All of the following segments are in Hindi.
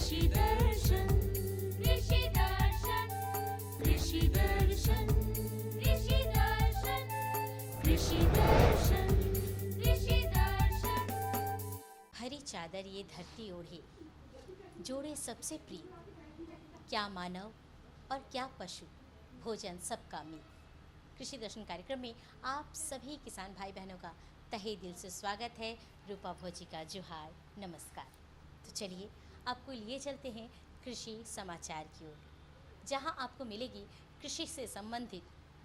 कृषि दर्शन कृषि दर्शन कृषि दर्शन कृषि दर्शन कृषि दर्शन कृषि दर्शन। हरी चादर ये धरती ओढ़े, जोड़े सबसे प्रिय, क्या मानव और क्या पशु, भोजन सबका मिल। कृषि दर्शन कार्यक्रम में आप सभी किसान भाई बहनों का तहे दिल से स्वागत है। रूपा भोजी का जोहार, नमस्कार। तो चलिए आपको लिए चलते हैं कृषि समाचार की ओर, जहां आपको मिलेगी कृषि से संबंधित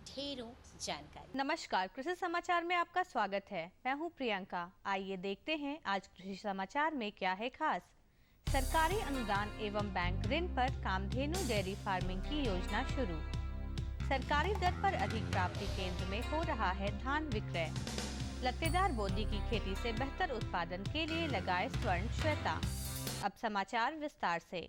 ढेरों जानकारी। नमस्कार, कृषि समाचार में आपका स्वागत है। मैं हूं प्रियंका। आइए देखते हैं आज कृषि समाचार में क्या है खास। सरकारी अनुदान एवं बैंक ऋण पर कामधेनु डेयरी फार्मिंग की योजना शुरू। सरकारी दर पर अधिक प्राप्ति केंद्र में हो रहा है धान विक्रय। लत्तेदार बोदी की खेती से बेहतर उत्पादन के लिए लगाए स्वर्ण श्वेता। अब समाचार विस्तार से।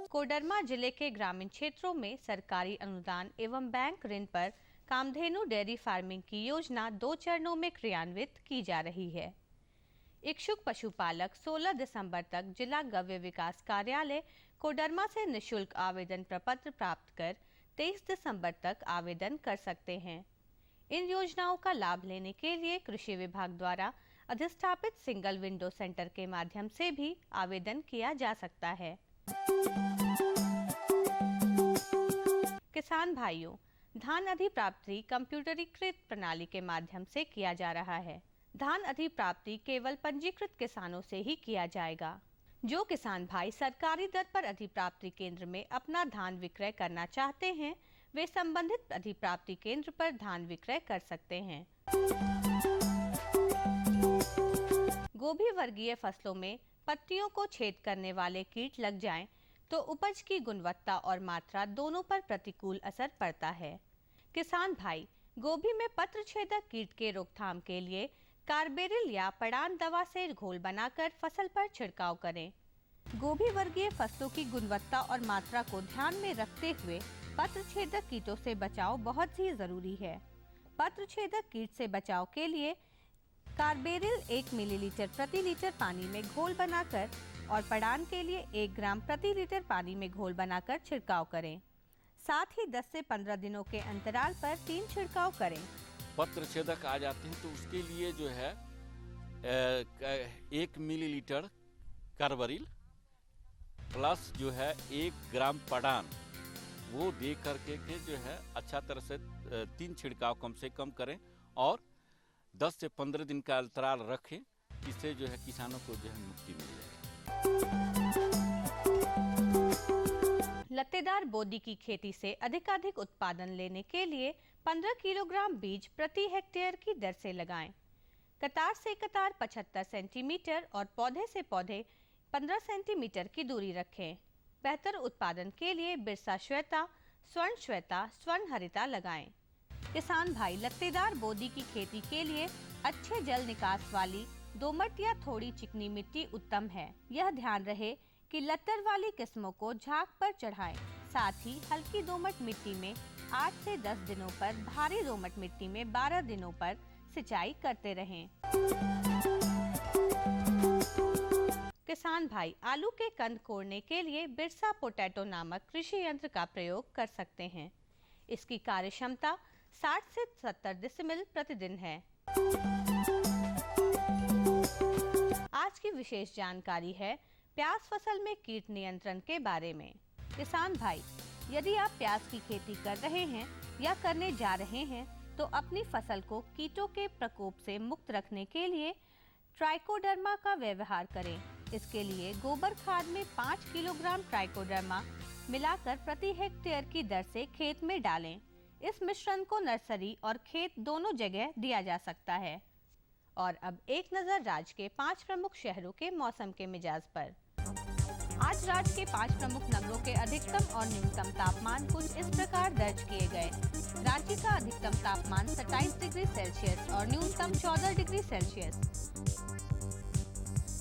कोडरमा जिले के ग्रामीण क्षेत्रों में सरकारी अनुदान एवं बैंक ऋण पर कामधेनु डेयरी फार्मिंग की योजना 2 चरणों में क्रियान्वित की जा रही है। इच्छुक पशुपालक 16 दिसंबर तक जिला गव्य विकास कार्यालय कोडरमा से निशुल्क आवेदन प्रपत्र प्राप्त कर 23 दिसंबर तक आवेदन कर सकते हैं। इन योजनाओं का लाभ लेने के लिए कृषि विभाग द्वारा अधिस्थापित सिंगल विंडो सेंटर के माध्यम से भी आवेदन किया जा सकता है। किसान भाइयों, धान अधिप्राप्ति कंप्यूटरीकृत प्रणाली के माध्यम से किया जा रहा है। धान अधिप्राप्ति केवल पंजीकृत किसानों से ही किया जाएगा। जो किसान भाई सरकारी दर पर अधिप्राप्ति केंद्र में अपना धान विक्रय करना चाहते हैं, वे संबंधित अधिप्राप्ति केंद्र पर धान विक्रय कर सकते हैं। गोभी वर्गीय फसलों में पत्तियों को छेद करने वाले कीट लग जाएं, तो उपज की गुणवत्ता और मात्रा दोनों पर प्रतिकूल असर पड़ता है। किसान भाई गोभी में पत्र छेदक कीट के रोकथाम के लिए कार्बेरिल या पड़ान दवा से घोल बनाकर फसल पर छिड़काव करें। गोभी वर्गीय फसलों की गुणवत्ता और मात्रा को ध्यान में रखते हुए पत्र छेदक कीटों से बचाव बहुत ही जरूरी है। पत्र छेदक कीट से बचाव के लिए कार्बेरिल 1 मिलीलीटर प्रति लीटर पानी में घोल बनाकर और पड़ान के लिए 1 ग्राम प्रति लीटर पानी में घोल बनाकर छिड़काव करें। साथ ही 10 से 15 दिनों के अंतराल पर 3 छिड़काव करें। पत्र छेदक आ जाते हैं तो उसके लिए जो है 1 मिलीलीटर कार्बरिल प्लस जो है 1 ग्राम पड़ान, वो दे करके के जो है अच्छा तरह से 3 छिड़काव कम से कम करें और 10 से 15 दिन का अंतराल रखें। इससे जो है किसानों को जो है मुक्ति मिल जाएगी। लत्तेदार बोदी की खेती से अधिकाधिक उत्पादन लेने के लिए 15 किलोग्राम बीज प्रति हेक्टेयर की दर से लगाएं। कतार से कतार 75 सेंटीमीटर और पौधे से पौधे 15 सेंटीमीटर की दूरी रखें। बेहतर उत्पादन के लिए बिरसा श्वेता, स्वर्ण हरिता लगाएं। किसान भाई लत्तेदार बोदी की खेती के लिए अच्छे जल निकास वाली दोमट या थोड़ी चिकनी मिट्टी उत्तम है। यह ध्यान रहे कि लत्तर वाली किस्मों को झाग पर चढ़ाएं। साथ ही हल्की दोमट मिट्टी में 8 से 10 दिनों पर, भारी दोमट मिट्टी में 12 दिनों पर सिंचाई करते रहें। किसान भाई आलू के कंद कोड़ने के लिए बिरसा पोटैटो नामक कृषि यंत्र का प्रयोग कर सकते हैं। इसकी कार्य क्षमता 60 से 70 डेसिबल प्रतिदिन है। आज की विशेष जानकारी है प्याज फसल में कीट नियंत्रण के बारे में। किसान भाई, यदि आप प्याज की खेती कर रहे हैं या करने जा रहे हैं तो अपनी फसल को कीटों के प्रकोप से मुक्त रखने के लिए ट्राइकोडर्मा का व्यवहार करें। इसके लिए गोबर खाद में 5 किलोग्राम ट्राइकोडर्मा मिलाकर प्रति हेक्टेयर की दर से खेत में डालें। इस मिश्रण को नर्सरी और खेत दोनों जगह दिया जा सकता है। और अब एक नजर राज्य के 5 प्रमुख शहरों के मौसम के मिजाज पर। आज राज्य के 5 प्रमुख नगरों के अधिकतम और न्यूनतम तापमान कुछ इस प्रकार दर्ज किए गए। रांची का अधिकतम तापमान 27 डिग्री सेल्सियस और न्यूनतम 14 डिग्री सेल्सियस।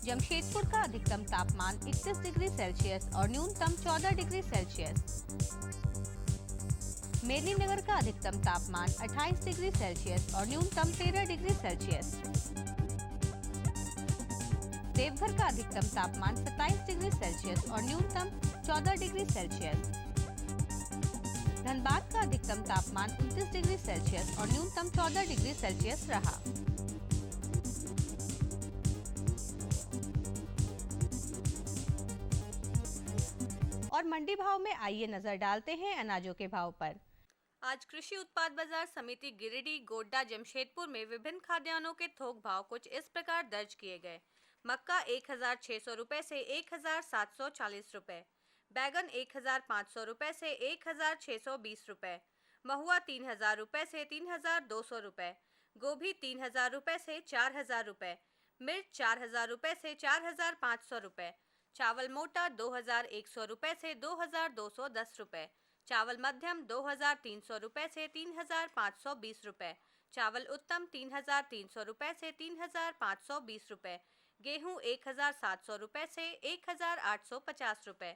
जमशेदपुर का अधिकतम तापमान 31 डिग्री सेल्सियस और न्यूनतम 14 डिग्री सेल्सियस। मेदिनीनगर का अधिकतम तापमान 28 डिग्री सेल्सियस और न्यूनतम 13 डिग्री सेल्सियस। देवघर का अधिकतम तापमान 27 डिग्री सेल्सियस और न्यूनतम 14 डिग्री सेल्सियस। धनबाद का अधिकतम तापमान 29 डिग्री सेल्सियस और न्यूनतम 14 डिग्री सेल्सियस रहा। और मंडी भाव में आइए नजर डालते हैं अनाजों के भाव पर। आज कृषि उत्पाद बाजार समिति गिरिडीह, गोड्डा, जमशेदपुर में विभिन्न खाद्यान्नों के थोक भाव कुछ इस प्रकार दर्ज किए गए। मक्का 1600 रुपए से 1740 रुपए, बैगन 1500 रुपए से 1620 रुपए, महुआ 3000 रुपए से 3200 रुपए, गोभी 3000 रुपए से 4000 रुपए, मिर्च 4000 रुपए से 4500 रुपए, चावल मोटा 2100 रुपए से 2210 रुपए, चावल मध्यम 2300 रुपए से 3520 रुपए, चावल उत्तम 3300 रुपए से 3520 रुपए, गेहूं 1700 रुपए से 1850 रुपए,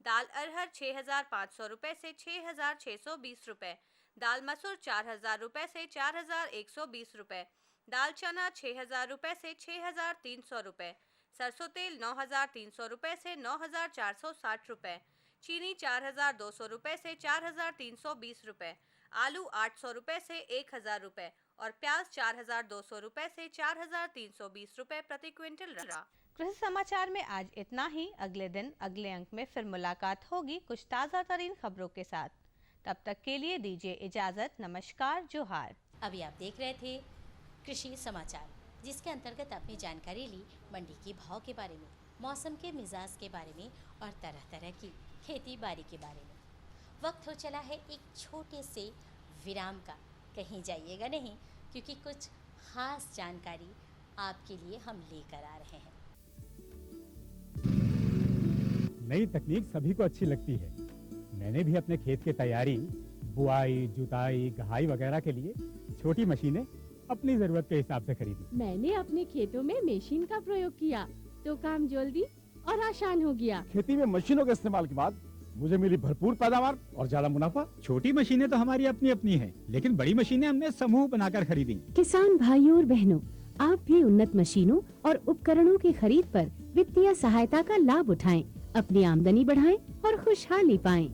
दाल अरहर 6500 रुपए से 6620 रुपए, दाल मसूर 4000 रुपए से 4120 रुपए, दाल चना 6000 रुपए से 6300 रुपए, सरसों तेल 9300 रुपए से 9460 रुपए, चीनी 4200 रुपए से 4320 रुपए, आलू 800 रुपए से 1000 रुपए और प्याज 4200 रुपए से 4320 रुपए प्रति क्विंटल रहा। कृषि समाचार में आज इतना ही। अगले दिन अगले अंक में फिर मुलाकात होगी कुछ ताज़ा तरीन खबरों के साथ। तब तक के लिए दीजिए इजाजत। नमस्कार, जोहार। अभी आप देख रहे थे कृषि समाचार, जिसके अंतर्गत आपने जानकारी ली मंडी के भाव के बारे में, मौसम के मिजाज के बारे में और तरह तरह की खेती बाड़ी के बारे में। वक्त हो चला है एक छोटे से विराम का। कहीं जाइएगा नहीं, क्योंकि कुछ खास जानकारी आपके लिए हम लेकर आ रहे हैं। नई तकनीक सभी को अच्छी लगती है। मैंने भी अपने खेत की तैयारी, बुआई, जुताई, गहाई वगैरह के लिए छोटी मशीनें अपनी जरूरत के हिसाब से खरीदी। मैंने अपने खेतों में मशीन का प्रयोग किया तो काम जल्दी और आसान हो गया। खेती में मशीनों के इस्तेमाल के बाद मुझे मिली भरपूर पैदावार और ज्यादा मुनाफा। छोटी मशीनें तो हमारी अपनी अपनी हैं, लेकिन बड़ी मशीनें हमने समूह बनाकर खरीदी। किसान भाइयों और बहनों, आप भी उन्नत मशीनों और उपकरणों की खरीद पर वित्तीय सहायता का लाभ उठाएं, अपनी आमदनी बढ़ाएं और खुशहाली पाएं।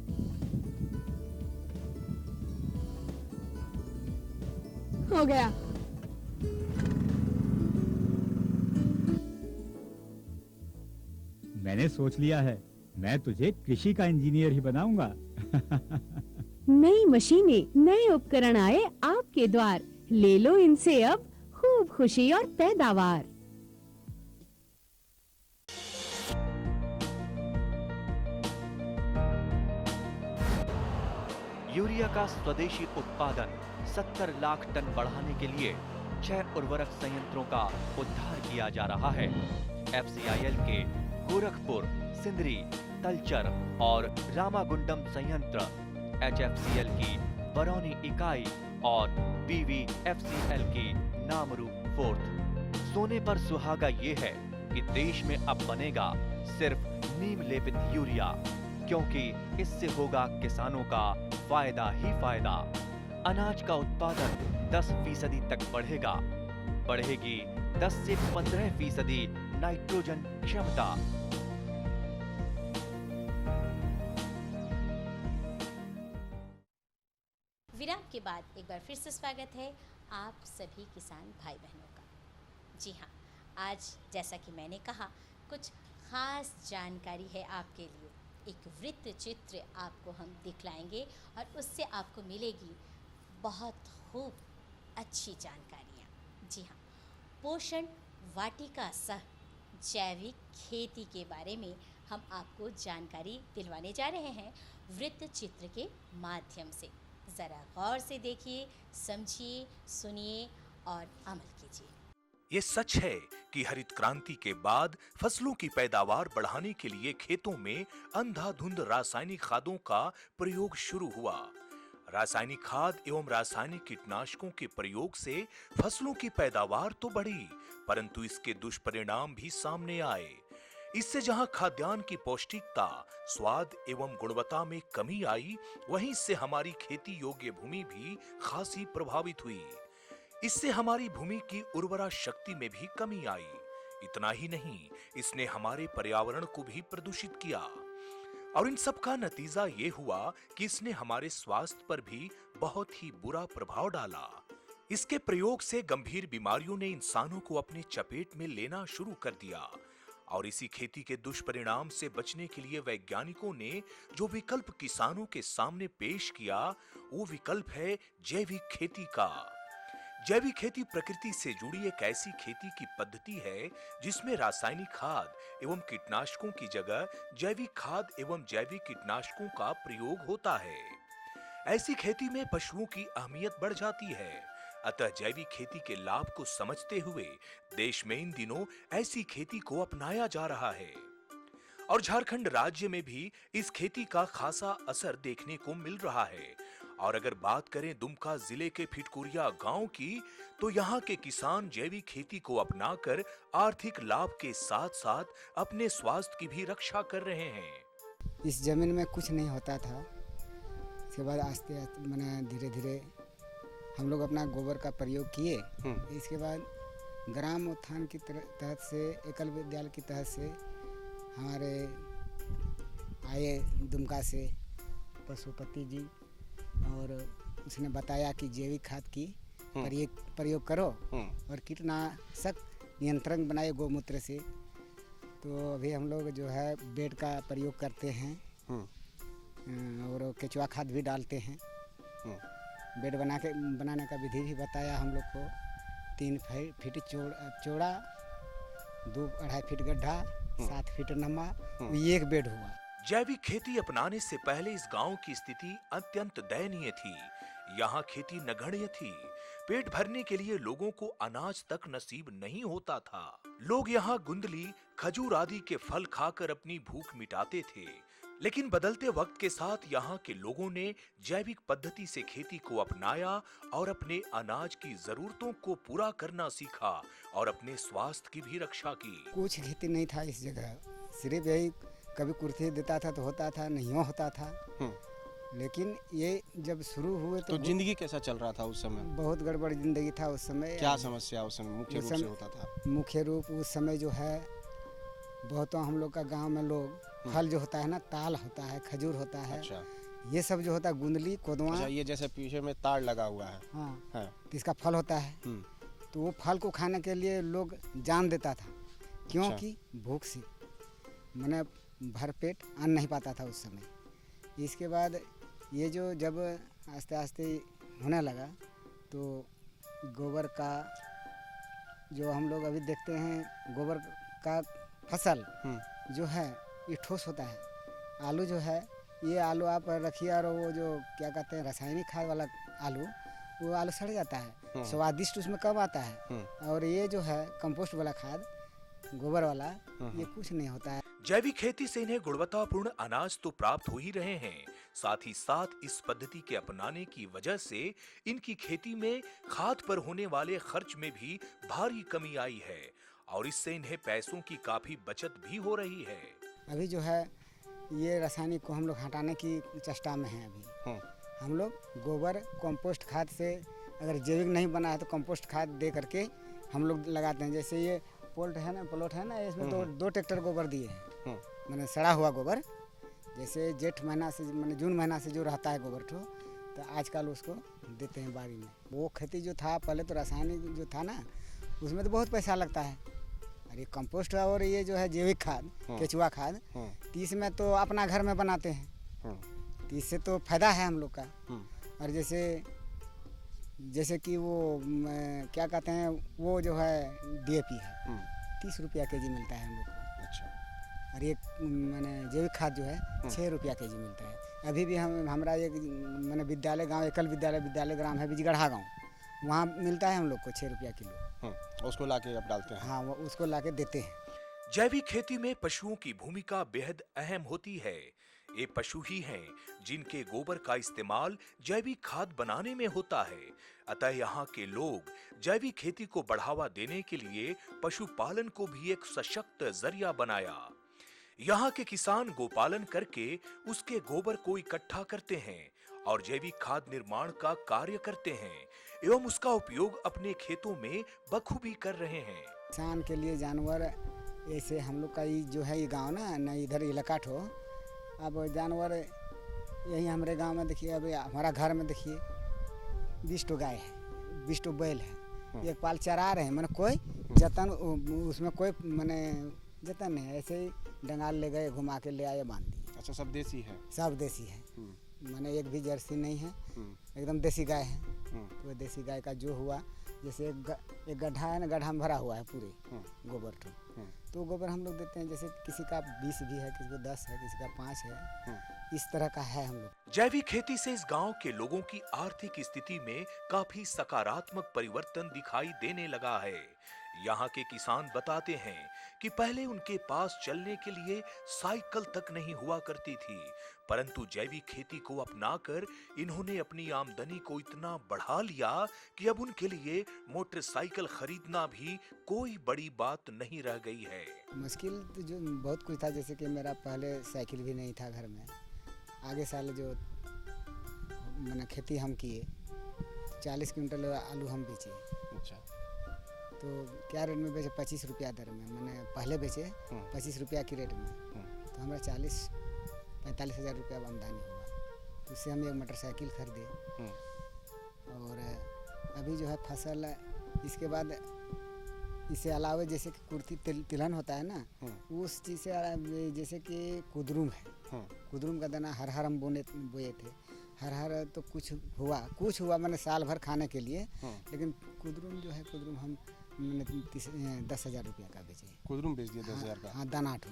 हो गया। मैंने सोच लिया है, मैं तुझे कृषि का इंजीनियर ही बनाऊंगा। नई मशीनें, नए उपकरण आए आपके द्वार, ले लो इनसे अब खूब खुशी और पैदावार। यूरिया का स्वदेशी उत्पादन 70 लाख टन बढ़ाने के लिए 6 उर्वरक संयंत्रों का उद्धार किया जा रहा है। FCIL के गोरखपुर, सिंदरी, तलचर और रामागुंडम संयंत्र, HFCL की बरौनी इकाई और BVFCL की नामरू फोर्थ। सोने पर सुहागा ये है कि देश में अब बनेगा सिर्फ नीम लेपित यूरिया, क्योंकि इससे होगा किसानों का फायदा ही फायदा। अनाज का उत्पादन 10% तक बढ़ेगा। बढ़ेगी 10 से 15% नाइट्रोजन क्षमता। विराम के बाद एक बार फिर से स्वागत है आप सभी किसान भाई बहनों का। जी हाँ, आज जैसा कि मैंने कहा, कुछ खास जानकारी है आपके लिए। एक वृत्त चित्र आपको हम दिखलाएंगे और उससे आपको मिलेगी बहुत खूब अच्छी जानकारियाँ। जी हाँ, पोषण वाटिका सह जैविक खेती के बारे में हम आपको जानकारी दिलवाने जा रहे हैं वृत्त चित्र के माध्यम से। ज़रा गौर से देखिए, समझिए, सुनिए और अमल कीजिए। ये सच है कि हरित क्रांति के बाद फसलों की पैदावार बढ़ाने के लिए खेतों में अंधाधुंध रासायनिक खादों का प्रयोग शुरू हुआ। रासायनिक खाद एवं रासायनिक कीटनाशकों के प्रयोग से फसलों की पैदावार तो बढ़ी, परंतु इसके दुष्परिणाम भी सामने आए। इससे जहां खाद्यान्न की पौष्टिकता, स्वाद एवं गुणवत्ता में कमी आई, वहीं इससे हमारी खेती योग्य भूमि भी खासी प्रभावित हुई। इससे हमारी भूमि की उर्वरा शक्ति में भी कमी आई। इतना ही नहीं, इसने हमारे पर्यावरण को भी प्रदूषित किया और इन सब का नतीजा ये हुआ कि इसने हमारे स्वास्थ्य पर भी बहुत ही बुरा प्रभाव डाला। इसके प्रयोग से गंभीर बीमारियों ने इंसानों को अपने चपेट में लेना शुरू कर दिया और इसी खेती के दुष्परिणाम से बचने के लिए वैज्ञानिकों ने जो विकल्प किसानों के सामने पेश किया, वो विकल्प है जैविक खेती का। जैविक खेती प्रकृति से जुड़ी एक ऐसी खेती की पद्धति है जिसमें रासायनिक खाद एवं कीटनाशकों की जगह जैविक खाद एवं जैविक कीटनाशकों का प्रयोग होता है। ऐसी खेती में पशुओं की अहमियत बढ़ जाती है। अतः जैविक खेती के लाभ को समझते हुए देश में इन दिनों ऐसी खेती को अपनाया जा रहा है और झारखंड राज्य में भी इस खेती का खासा असर देखने को मिल रहा है। और अगर बात करें दुमका जिले के फिटकुरिया गांव की, तो यहाँ के किसान जैविक खेती को अपनाकर आर्थिक लाभ के साथ साथ अपने स्वास्थ्य की भी रक्षा कर रहे हैं। इस जमीन में कुछ नहीं होता था, इसके बाद आस्ते आस्ते मैंने धीरे धीरे हम लोग अपना गोबर का प्रयोग किए। इसके बाद ग्राम उत्थान की तहत से, एकल विद्यालय की तहत से हमारे आए दुमका से पशुपति जी, और उसने बताया कि जैविक खाद की प्रयोग करो और कीटनाशक नियंत्रण बनाए गौमूत्र से। तो अभी हम लोग जो है बेड का प्रयोग करते हैं और केचुआ खाद भी डालते हैं। बेड बनाने का विधि भी बताया हम लोग को। 3 फीट चौड़ा, 2-2.5 फीट गड्ढा, 7 फीट लंबा, एक बेड हुआ। जैविक खेती अपनाने से पहले इस गांव की स्थिति अत्यंत दयनीय थी। यहाँ खेती नगण्य थी। पेट भरने के लिए लोगों को अनाज तक नसीब नहीं होता था। लोग यहाँ गुंदली, खजूर आदि के फल खाकर अपनी भूख मिटाते थे। लेकिन बदलते वक्त के साथ यहाँ के लोगों ने जैविक पद्धति से खेती को अपनाया और अपने अनाज की जरूरतों को पूरा करना सीखा और अपने स्वास्थ्य की भी रक्षा की। कुछ खेती नहीं था इस जगह, सिर्फ यही कभी कुर्सी देता था तो होता था, नहीं होता था। लेकिन ये जब शुरू हुए तो जिंदगी कैसा चल रहा था उस समय? बहुत गड़बड़ जिंदगी था उस समय। क्या समस्या उस समय मुख्य रूप से होता था? मुख्य रूप उस समय जो है, बहुतों हम लोग का गांव में लोग फल जो होता है ना, ताल होता है, खजूर होता है। अच्छा। ये सब जो होता है, गुंदली, कोदवा। अच्छा, ये जैसे पीछे में तार लगा हुआ है। हाँ, है। तो इसका फल होता है। तो वो फल को खाने के लिए लोग जान देता था, क्योंकि भूख से मैंने भरपेट अन्न नहीं पाता था उस समय। इसके बाद ये जो जब आस्ते आस्ते होने लगा, तो गोबर का जो हम लोग अभी देखते हैं, गोबर का फसल जो है ये ठोस होता है। आलू जो है, ये आलू आप रखिए और वो जो क्या कहते हैं रासायनिक खाद वाला आलू, वो आलू सड़ जाता है, स्वादिष्ट उसमें कब आता है। और ये जो है कंपोस्ट वाला खाद, गोबर वाला, ये कुछ नहीं होता है। जैविक खेती से इन्हें गुणवत्तापूर्ण अनाज तो प्राप्त हो ही रहे हैं, साथ ही साथ इस पद्धति के अपनाने की वजह से इनकी खेती में खाद पर होने वाले खर्च में भी भारी कमी आई है और इससे इन्हें पैसों की काफी बचत भी हो रही है। अभी जो है ये रासायनिक को हम लोग हटाने की चेष्टा में हैं। अभी हम लोग गोबर कंपोस्ट खाद से, अगर जैविक नहीं बना है तो कंपोस्ट खाद दे करके हम लोग लगाते हैं। जैसे ये प्लॉट है ना, इसमें दो ट्रैक्टर गोबर दिए हैं, मैंने सड़ा हुआ गोबर। जैसे जेठ महीना से, मैंने जून महीना से जो रहता है गोबर तो आजकल उसको देते हैं बाड़ी में। वो खेती जो था पहले, तो रासायनिक जो था ना, उसमें तो बहुत पैसा लगता है। और ये कंपोस्ट और ये जो है जैविक खाद, केचुआ खाद, तो इसमें तो अपना घर में बनाते हैं, तो इससे तो फायदा है हम लोग का। और जैसे कि वो क्या कहते हैं, वो जो है DAP है, 30 रुपया केजी मिलता है हम लोग को। अच्छा। और ये मैंने जैविक खाद जो है 6 रुपया केजी मिलता है। अभी भी हमारा एक मैंने विद्यालय गांव, एकल विद्यालय ग्राम है बिजगढ़ा गांव, वहाँ मिलता है हम लोग को 6 रुपया किलो। उसको लाके आप डालते हैं? हाँ, वो उसको लाके देते हैं। जैविक खेती में पशुओं की भूमिका बेहद अहम होती है। ये पशु ही हैं जिनके गोबर का इस्तेमाल जैविक खाद बनाने में होता है। अतः यहाँ के लोग जैविक खेती को बढ़ावा देने के लिए पशुपालन को भी एक सशक्त जरिया बनाया। यहाँ के किसान गोपालन करके उसके गोबर को इकट्ठा करते हैं और जैविक खाद निर्माण का कार्य करते हैं एवं उसका उपयोग अपने खेतों में बखूबी कर रहे हैं। किसान के लिए जानवर ऐसे हम लोग का ये जो है ये गांव ना इधर इलाका ठो, अब जानवर यही हमारे गांव में देखिए, अभी हमारा घर में देखिए 20 टो गाय है, 20 टो बैल है, एक पाल चरा रहे हैं, मैंने कोई जतन उसमें कोई मैंने जतन नहीं है, ऐसे ही डंगाल ले गए, घुमा के ले आए, बांध दिए। अच्छा, सब देसी है? सब देसी है, मैंने एक भी जर्सी नहीं है, एकदम देसी गाय है। तो देसी गाय का जो हुआ, जैसे एक गड्ढा है ना, गड्ढा में भरा हुआ है पूरे गोबर ठो, तो गोबर हम लोग देते हैं, जैसे किसी का 20 भी है, किसी को 10 है, किसी का 5 है, इस तरह का है हम लोग। जैविक खेती से इस गांव के लोगों की आर्थिक स्थिति में काफी सकारात्मक परिवर्तन दिखाई देने लगा है। यहाँ के किसान बताते हैं कि पहले उनके पास चलने के लिए साइकिल तक नहीं हुआ करती थी, परंतु जैविक खेती को अपनाकर इन्होंने अपनी आमदनी को इतना बढ़ा लिया कि अब उनके लिए मोटरसाइकिल खरीदना भी कोई बड़ी बात नहीं रह गई है। मुश्किल तो जो बहुत कुछ था, जैसे कि मेरा पहले साइकिल भी नहीं था घर में, आगे साल जो मैंने खेती हम किए, 40 क्विंटल आलू हम बेचे। अच्छा, तो क्या रेट में बेचे? 25 रुपया दर में, मैंने पहले बेचे 25 रुपया की रेट में, तो हमारा 40-45 हज़ार रुपया आमदनी हुआ, तो उससे हम एक मोटरसाइकिल खरीदे। और अभी जो है फसल, इसके बाद इससे अलावा जैसे कि कुर्ती तिलहन होता है ना, उस चीज़ से जैसे कि कुदरुम है, कुदरुम का दाना हर हम बोए थे, हर तो कुछ हुआ मैंने साल भर खाने के लिए, लेकिन कुदरुम जो है, कुदरुम हम 10,000 रुपया का बेचे। कुदरुम बेच दिया 10,000 का? हाँ, दाना ठो,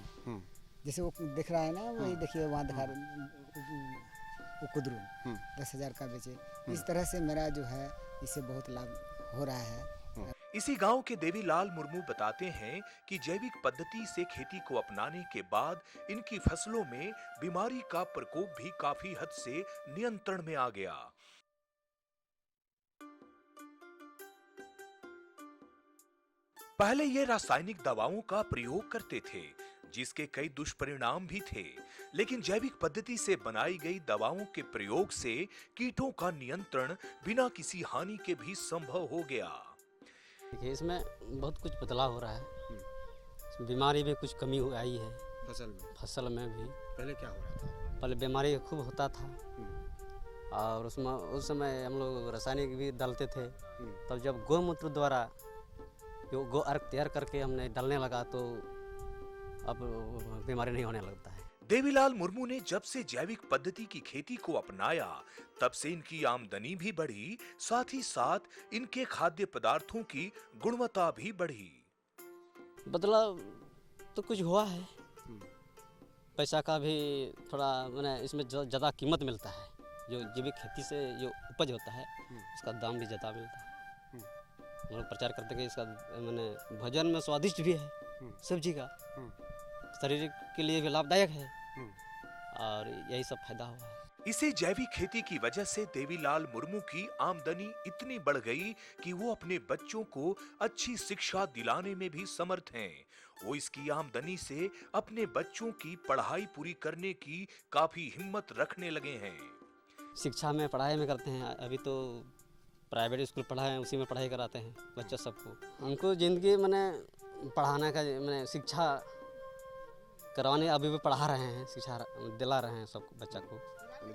जैसे वो दिख रहा है ना, वही देखिए वहाँ दिखा वो कुदरुम 10,000 का बेचे। इस तरह से मेरा जो है इससे बहुत लाभ हो रहा है। इसी गांव के देवीलाल मुर्मू बताते हैं कि जैविक पद्धति से खेती को अपनाने के बाद इनकी फसलों में बीमारी का प्रकोप भी काफी हद से नियंत्रण में आ गया। पहले ये रासायनिक दवाओं का प्रयोग करते थे, जिसके कई दुष्परिणाम भी थे, लेकिन जैविक पद्धति से बनाई गई दवाओं के प्रयोग से कीटों का नियंत्रण बिना किसी हानि के भी संभव हो गया। देखिए, इसमें बहुत कुछ बदलाव हो रहा है, बीमारी में कुछ कमी आई है फसल में भी। पहले क्या हो रहा था? पहले बीमारी खूब होता था, और उसमें उस समय हम लोग रासायनिक भी डालते थे। तब जब गौमूत्र द्वारा जो गो अर्क तैयार करके हमने डालने लगा, तो अब बीमारी नहीं होने लगता है। देवीलाल मुर्मू ने जब से जैविक पद्धति की खेती को अपनाया, तब से इनकी आमदनी भी बढ़ी, साथ ही साथ इनके खाद्य पदार्थों की गुणवत्ता भी बढ़ी। बदलाव तो कुछ हुआ है, पैसा का भी थोड़ा मैंने इसमें ज़्यादा कीमत मिलता है, जो जैविक खेती से जो उपज होता है उसका दाम भी ज़्यादा मिलता है। हम लोग प्रचार करते हैं कि इसका मैंने भोजन में स्वादिष्ट भी है, सब्जी का शरीर के लिए भी लाभदायक है, और यही सब फायदा हुआ है। इसी जैविक खेती की वजह से देवीलाल मुर्मू की आमदनी इतनी बढ़ गई कि वो अपने बच्चों को अच्छी शिक्षा दिलाने में भी समर्थ हैं। वो इसकी आमदनी से अपने बच्चों की पढ़ाई पूरी करने की काफी हिम्मत रखने लगे हैं। शिक्षा में पढ़ाई में करते हैं, अभी तो प्राइवेट स्कूल पढ़ाए, उसी में पढ़ाई कराते हैं बच्चा सबको। उनको ज़िंदगी मैंने पढ़ाने का, मैंने शिक्षा करवाने, अभी भी पढ़ा रहे हैं, शिक्षा दिला रहे हैं सब बच्चा को।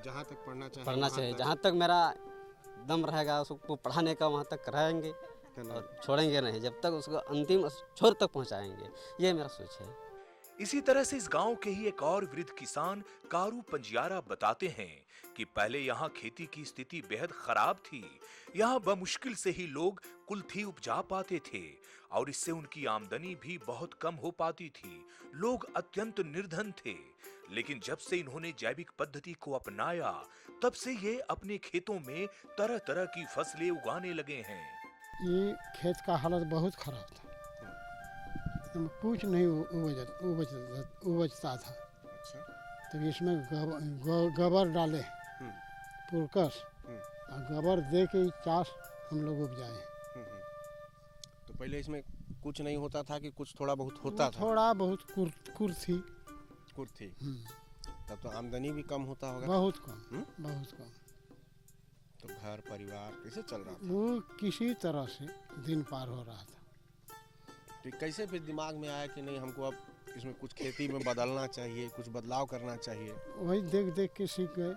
जहाँ तक पढ़ना चाहिए, जहाँ तक मेरा दम रहेगा उसको पढ़ाने का, वहाँ तक कराएंगे और छोड़ेंगे नहीं, जब तक उसको अंतिम छोर तक पहुँचाएंगे, ये मेरा सोच है। इसी तरह से इस गांव के ही एक और वृद्ध किसान कारू पंजियारा बताते हैं कि पहले यहाँ खेती की स्थिति बेहद खराब थी। यहाँ बमुश्किल से ही लोग कुल्थी उपजा पाते थे, और इससे उनकी आमदनी भी बहुत कम हो पाती थी। लोग अत्यंत निर्धन थे, लेकिन जब से इन्होंने जैविक पद्धति को अपनाया, तब से ये अपने खेतों में तरह तरह की फसलें उगाने लगे हैं। ये खेत का हालत बहुत खराब था, कुछ नहीं उपजता था। तो इसमें गोबर डाले पुरकस, और गोबर दे के चास हम लोग उपजाए। तो पहले इसमें कुछ नहीं होता था कि कुछ थोड़ा बहुत होता था? थोड़ा बहुत कुर्थी। तब तो आमदनी भी कम होता होगा? बहुत कम, बहुत कम। तो घर परिवार कैसे चल रहा था? वो किसी तरह से दिन पार हो रहा था। तो कैसे फिर दिमाग में आया कि नहीं हमको अब इसमें कुछ खेती में बदलना चाहिए, कुछ बदलाव करना चाहिए? वही देख देख के सीख गए।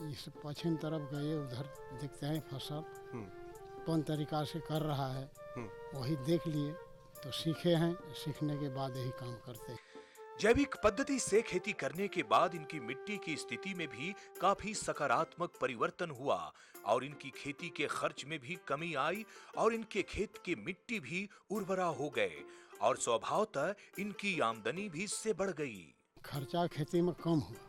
इस पश्चिम तरफ गए, उधर देखते हैं फसल कौन तरीका से कर रहा है, वही देख लिए तो सीखे हैं। सीखने के बाद यही काम करते हैं। जैविक पद्धति से खेती करने के बाद इनकी मिट्टी की स्थिति में भी काफी सकारात्मक परिवर्तन हुआ और इनकी खेती के खर्च में भी कमी आई और इनके खेत की मिट्टी भी उर्वरा हो गए और स्वभावतः इनकी आमदनी भी इससे बढ़ गई। खर्चा खेती में कम हुआ।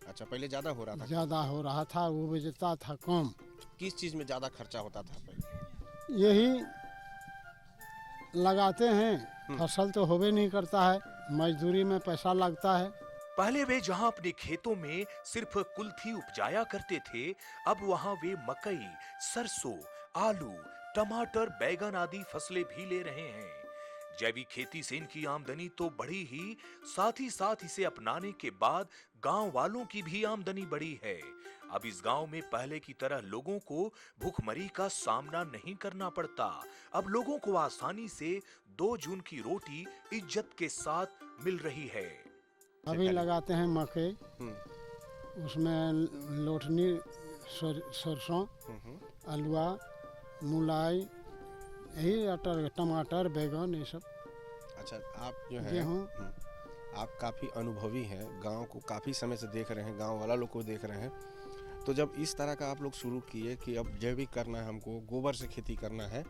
अच्छा, पहले ज्यादा हो रहा था? ज्यादा हो रहा था, वो बेचता था कम। किस चीज में ज्यादा खर्चा होता था पहले? यही लगाते हैं, फसल तो होबे नहीं करता है, मजदूरी में पैसा लगता है। पहले वे जहां अपने खेतों में सिर्फ कुल्थी उपजाया करते थे, अब वहां वे मकई, सरसों, आलू, टमाटर, बैगन आदि फसलें भी ले रहे हैं। जैविक खेती से इनकी आमदनी तो बढ़ी ही साथ इसे अपनाने के बाद गांव वालों की भी आमदनी बढ़ी है। अब इस गांव में पहले की तरह लोगों को भूखमरी का सामना नहीं करना पड़ता। अब लोगों को आसानी से 2 जून की रोटी इज्जत के साथ मिल रही है। अभी लगाते हैं मकई, उसमें लोटनी, सरसों, अलुआ, मुलाई, यही टमाटर, बैगन, ये सब। अच्छा, आप जो है गेहूँ, आप काफ़ी अनुभवी हैं, गांव को काफ़ी समय से देख रहे हैं, गांव वाला लोग को देख रहे हैं। तो जब इस तरह का आप लोग शुरू किए कि अब जैविक करना है, हमको गोबर से खेती करना है,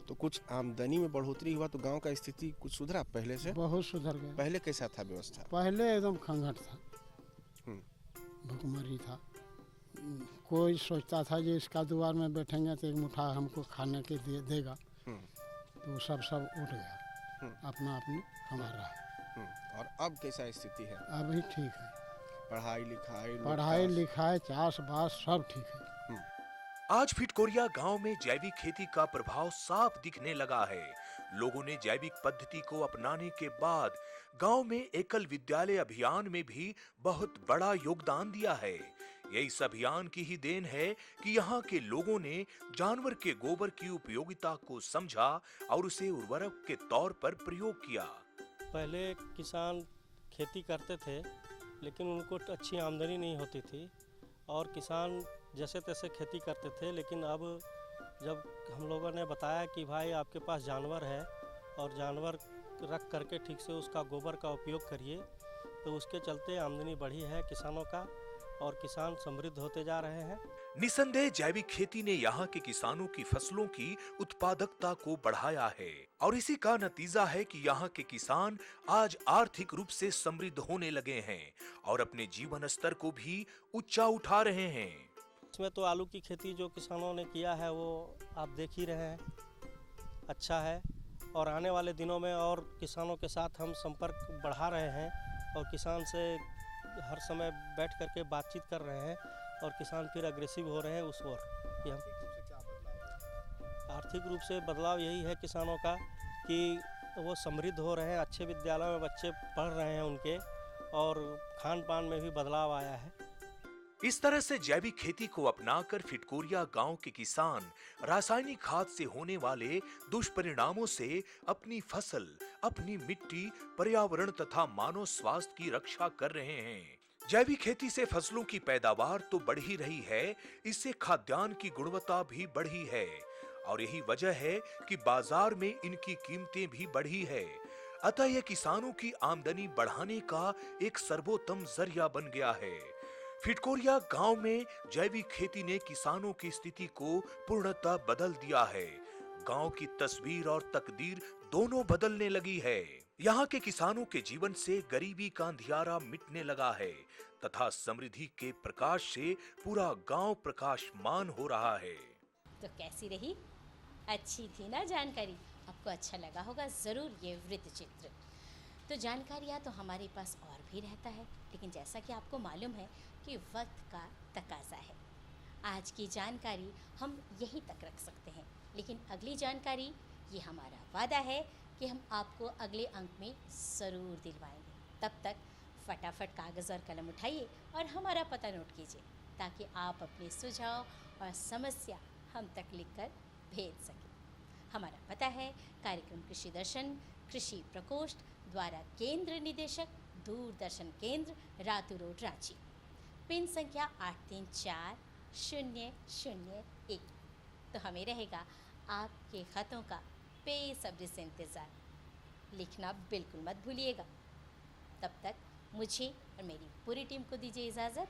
तो कुछ आमदनी में बढ़ोतरी हुआ, तो गांव का स्थिति कुछ सुधरा पहले से? बहुत सुधर गया। पहले कैसा था व्यवस्था? पहले एकदम खंगट था, भूखमरी था। कोई सोचता था कि इसका द्वार में बैठेंगे तो एक मुठ्ठा हमको खाने के देगा, तो सब उठ गया, अपना अपनी कमा रहा है। और अब कैसा स्थिति है? अभी ठीक है, पढ़ाई लिखाई, चाष बास सब ठीक है। आज फिटकोरिया गांव में जैविक खेती का प्रभाव साफ दिखने लगा है। लोगों ने जैविक पद्धति को अपनाने के बाद गांव में एकल विद्यालय अभियान में भी बहुत बड़ा योगदान दिया है। ये इस अभियान की ही देन है कि यहाँ के लोगों ने जानवर के गोबर की उपयोगिता को समझा और उसे उर्वरक के तौर पर प्रयोग किया। पहले किसान खेती करते थे, लेकिन उनको अच्छी आमदनी नहीं होती थी और किसान जैसे तैसे खेती करते थे। लेकिन अब जब हम लोगों ने बताया कि भाई आपके पास जानवर है और जानवर रख करके ठीक से उसका गोबर का उपयोग करिए, तो उसके चलते आमदनी बढ़ी है किसानों का और किसान समृद्ध होते जा रहे हैं। निसंदेह जैविक खेती ने यहाँ के किसानों की फसलों की उत्पादकता को बढ़ाया है और इसी का नतीजा है कि यहाँ के किसान आज आर्थिक रूप से समृद्ध होने लगे हैं और अपने जीवन स्तर को भी ऊंचा उठा रहे हैं। इसमें तो आलू की खेती जो किसानों ने किया है वो आप देख ही रहे हैं, अच्छा है। और आने वाले दिनों में और किसानों के साथ हम संपर्क बढ़ा रहे हैं और किसान से हर समय बैठ करके बातचीत कर रहे हैं और किसान फिर अग्रेसिव हो रहे हैं उस ओर कि हम आर्थिक रूप से बदलाव यही है किसानों का कि वो समृद्ध हो रहे हैं, अच्छे विद्यालय में बच्चे पढ़ रहे हैं उनके, और खान पान में भी बदलाव आया है। इस तरह से जैविक खेती को अपनाकर फिटकोरिया गांव के किसान रासायनिक खाद से होने वाले दुष्परिणामों से अपनी फसल, अपनी मिट्टी, पर्यावरण तथा मानव स्वास्थ्य की रक्षा कर रहे हैं। जैविक खेती से फसलों की पैदावार तो बढ़ ही रही है, इससे खाद्यान्न की गुणवत्ता भी बढ़ी है और यही वजह है कि बाजार में इनकी कीमतें भी बढ़ी है। अतः यह किसानों की आमदनी बढ़ाने का एक सर्वोत्तम जरिया बन गया है। फिटकोरिया गांव में जैविक खेती ने किसानों की स्थिति को पूर्णतः बदल दिया है। गांव की तस्वीर और तकदीर दोनों बदलने लगी है। यहाँ के किसानों के जीवन से गरीबी का अंधियारा मिटने लगा है तथा समृद्धि के प्रकाश से पूरा गांव प्रकाशमान हो रहा है। तो कैसी रही? अच्छी थी ना जानकारी? आपको अच्छा लगा होगा ज़रूर ये वृत्त चित्र। तो जानकारियाँ तो हमारे पास और भी रहता है, लेकिन जैसा कि आपको मालूम है कि वक्त का तकाजा है। आज की जानकारी हम यहीं तक रख सकते हैं, लेकिन अगली जानकारी ये हमारा वादा है कि हम आपको अगले अंक में ज़रूर दिलवाएंगे। तब तक फटाफट कागज़ और कलम उठाइए और हमारा पता नोट कीजिए ताकि आप अपने सुझाव और समस्या हम तक लिखकर भेज सकें। हमारा पता है कार्यक्रम कृषि दर्शन कृषि प्रकोष्ठ द्वारा केंद्र निदेशक दूरदर्शन केंद्र रातू रोड रांची, पिन संख्या 834001। तो हमें रहेगा आपके खतों का बेसब्री से इंतज़ार। लिखना बिल्कुल मत भूलिएगा। तब तक मुझे और मेरी पूरी टीम को दीजिए इजाज़त।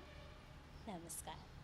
नमस्कार।